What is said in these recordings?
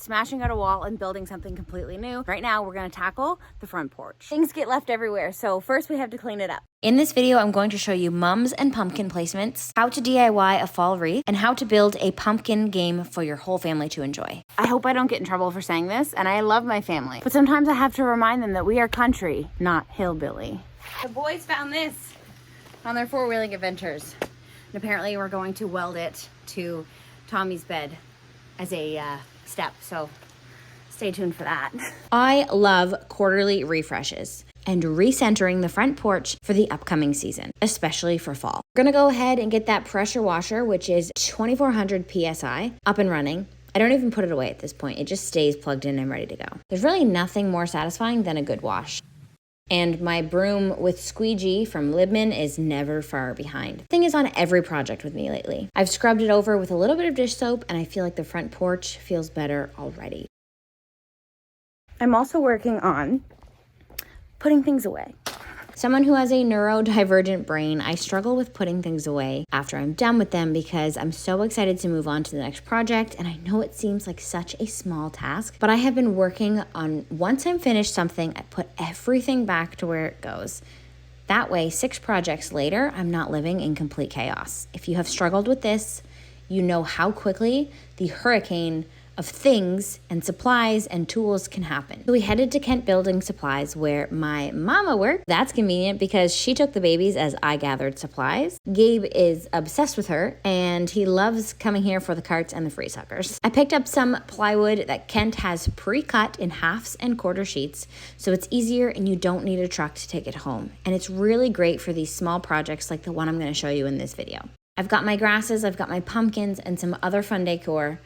smashing out a wall and building something completely new. Right now, we're gonna tackle the front porch. Things get left everywhere, so first we have to clean it up. In this video, I'm going to show you mums and pumpkin placements, how to DIY a fall wreath, and how to build a pumpkin game for your whole family to enjoy. I hope I don't get in trouble for saying this, and I love my family, but sometimes I have to remind them that we are country, not hillbilly. The boys found this on their four-wheeling adventures, and apparently we're going to weld it to Tommy's bed as a step, so stay tuned for that. I love quarterly refreshes and recentering the front porch for the upcoming season, especially for fall. We're gonna go ahead and get that pressure washer, which is 2400 PSI, up and running. I don't even put it away at this point. It just stays plugged in and ready to go. There's really nothing more satisfying than a good wash. And my broom with squeegee from Libman is never far behind. The thing is on every project with me lately. I've scrubbed it over with a little bit of dish soap and I feel like the front porch feels better already. I'm also working on putting things away. Someone who has a neurodivergent brain, I struggle with putting things away after I'm done with them because I'm so excited to move on to the next project, and I know it seems like such a small task, but I have been working on, once I'm finished something, I put everything back to where it goes. That way, 6 projects later, I'm not living in complete chaos. If you have struggled with this, you know how quickly the hurricane of things and supplies and tools can happen. So we headed to Kent Building Supplies where my mama worked. That's convenient because she took the babies as I gathered supplies. Gabe is obsessed with her and he loves coming here for the carts and the free suckers. I picked up some plywood that Kent has pre-cut in halves and quarter sheets, so it's easier and you don't need a truck to take it home. And it's really great for these small projects like the one I'm gonna show you in this video. I've got my grasses, I've got my pumpkins and some other fun decor.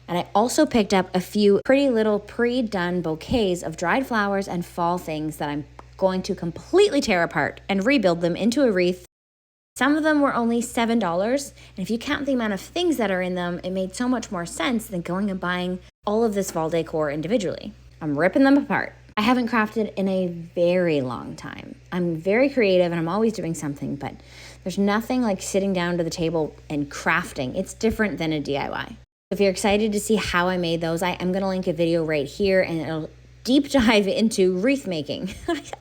And I also picked up a few pretty little pre-done bouquets of dried flowers and fall things that I'm going to completely tear apart and rebuild them into a wreath. Some of them were only $7, and if you count the amount of things that are in them, it made so much more sense than going and buying all of this fall decor individually. I'm ripping them apart. I haven't crafted in a very long time. I'm very creative and I'm always doing something, but there's nothing like sitting down to the table and crafting. It's different than a DIY. If you're excited to see how I made those, I'm gonna link a video right here and it'll deep dive into wreath making.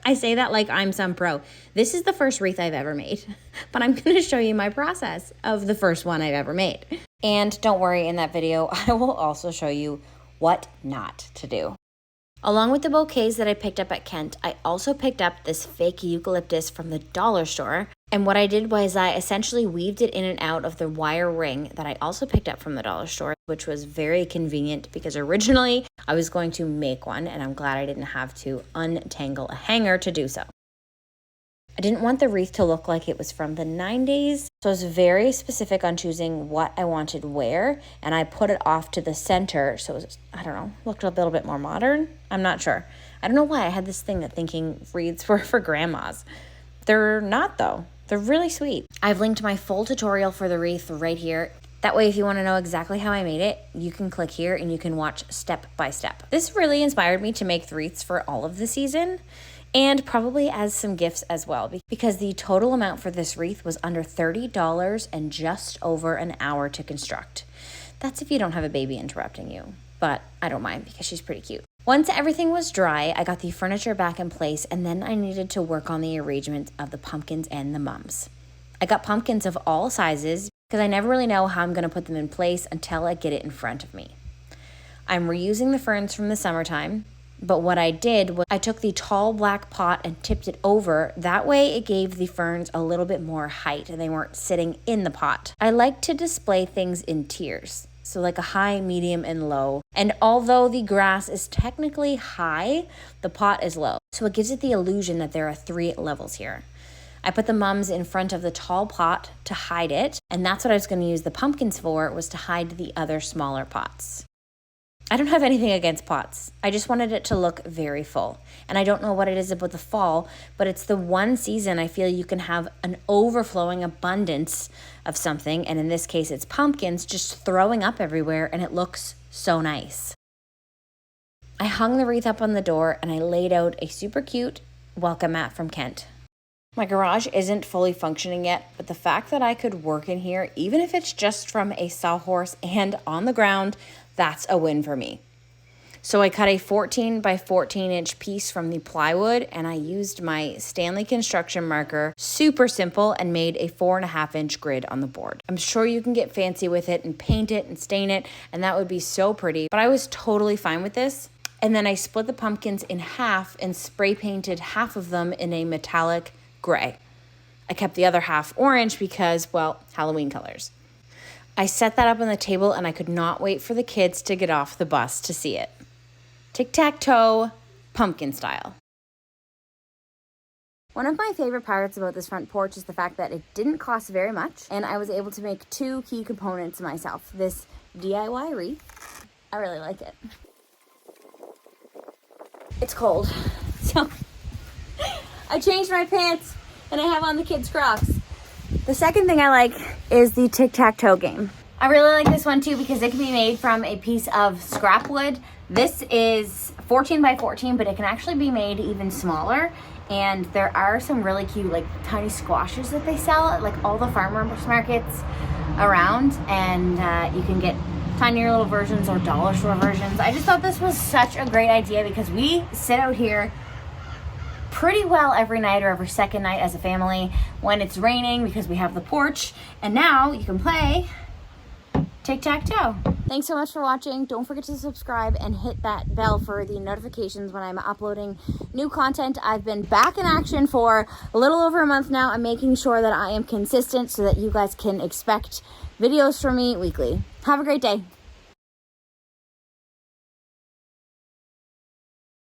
I say that like I'm some pro. This is the first wreath I've ever made, but I'm gonna show you my process of the first one I've ever made. And don't worry, in that video, I will also show you what not to do. Along with the bouquets that I picked up at Kent, I also picked up this fake eucalyptus from the dollar store. And what I did was I essentially weaved it in and out of the wire ring that I also picked up from the dollar store, which was very convenient because originally I was going to make one and I'm glad I didn't have to untangle a hanger to do so. I didn't want the wreath to look like it was from the 90s, so I was very specific on choosing what I wanted where, and I put it off to the center, so it was, I don't know, looked a little bit more modern. I'm not sure. I don't know why I had this thing that thinking wreaths were for grandmas. They're not though. They're really sweet. I've linked my full tutorial for the wreath right here. That way, if you want to know exactly how I made it, you can click here and you can watch step by step. This really inspired me to make wreaths for all of the season, and probably as some gifts as well, because the total amount for this wreath was under $30 and just over an hour to construct. That's if you don't have a baby interrupting you, but I don't mind because she's pretty cute. Once everything was dry, I got the furniture back in place, and then I needed to work on the arrangement of the pumpkins and the mums. I got pumpkins of all sizes because I never really know how I'm going to put them in place until I get it in front of me. I'm reusing the ferns from the summertime. But what I did was I took the tall black pot and tipped it over. That way it gave the ferns a little bit more height and they weren't sitting in the pot. I like to display things in tiers. So like a high, medium, and low. And although the grass is technically high, the pot is low. So it gives it the illusion that there are 3 levels here. I put the mums in front of the tall pot to hide it. And that's what I was going to use the pumpkins for, was to hide the other smaller pots. I don't have anything against pots. I just wanted it to look very full. And I don't know what it is about the fall, but it's the one season I feel you can have an overflowing abundance of something. And in this case, it's pumpkins just throwing up everywhere and it looks so nice. I hung the wreath up on the door and I laid out a super cute welcome mat from Kent. My garage isn't fully functioning yet, but the fact that I could work in here, even if it's just from a sawhorse and on the ground, that's a win for me. So I cut a 14 by 14 inch piece from the plywood, and I used my Stanley construction marker, super simple, and made a 4.5 inch grid on the board. I'm sure you can get fancy with it and paint it and stain it, and that would be so pretty, but I was totally fine with this. And then I split the pumpkins in half and spray painted half of them in a metallic gray. I kept the other half orange because, well, Halloween colors. I set that up on the table, and I could not wait for the kids to get off the bus to see it. Tic-tac-toe, pumpkin style. One of my favorite parts about this front porch is the fact that it didn't cost very much, and I was able to make 2 key components myself. This DIY wreath, I really like it. It's cold, so I changed my pants and I have on the kids' Crocs. The second thing I like is the tic-tac-toe game. I really like this one too because it can be made from a piece of scrap wood. This is 14 by 14, but it can actually be made even smaller. And there are some really cute, like, tiny squashes that they sell at, like, all the farmers markets around. And you can get tinier little versions or dollar store versions. I just thought this was such a great idea because we sit out here pretty well every night or every second night as a family when it's raining because we have the porch, and now you can play tic-tac-toe. Thanks so much for watching. Don't forget to subscribe and hit that bell for the notifications when I'm uploading new content. I've been back in action for a little over a month now. I'm making sure that I am consistent so that you guys can expect videos from me weekly. Have a great day.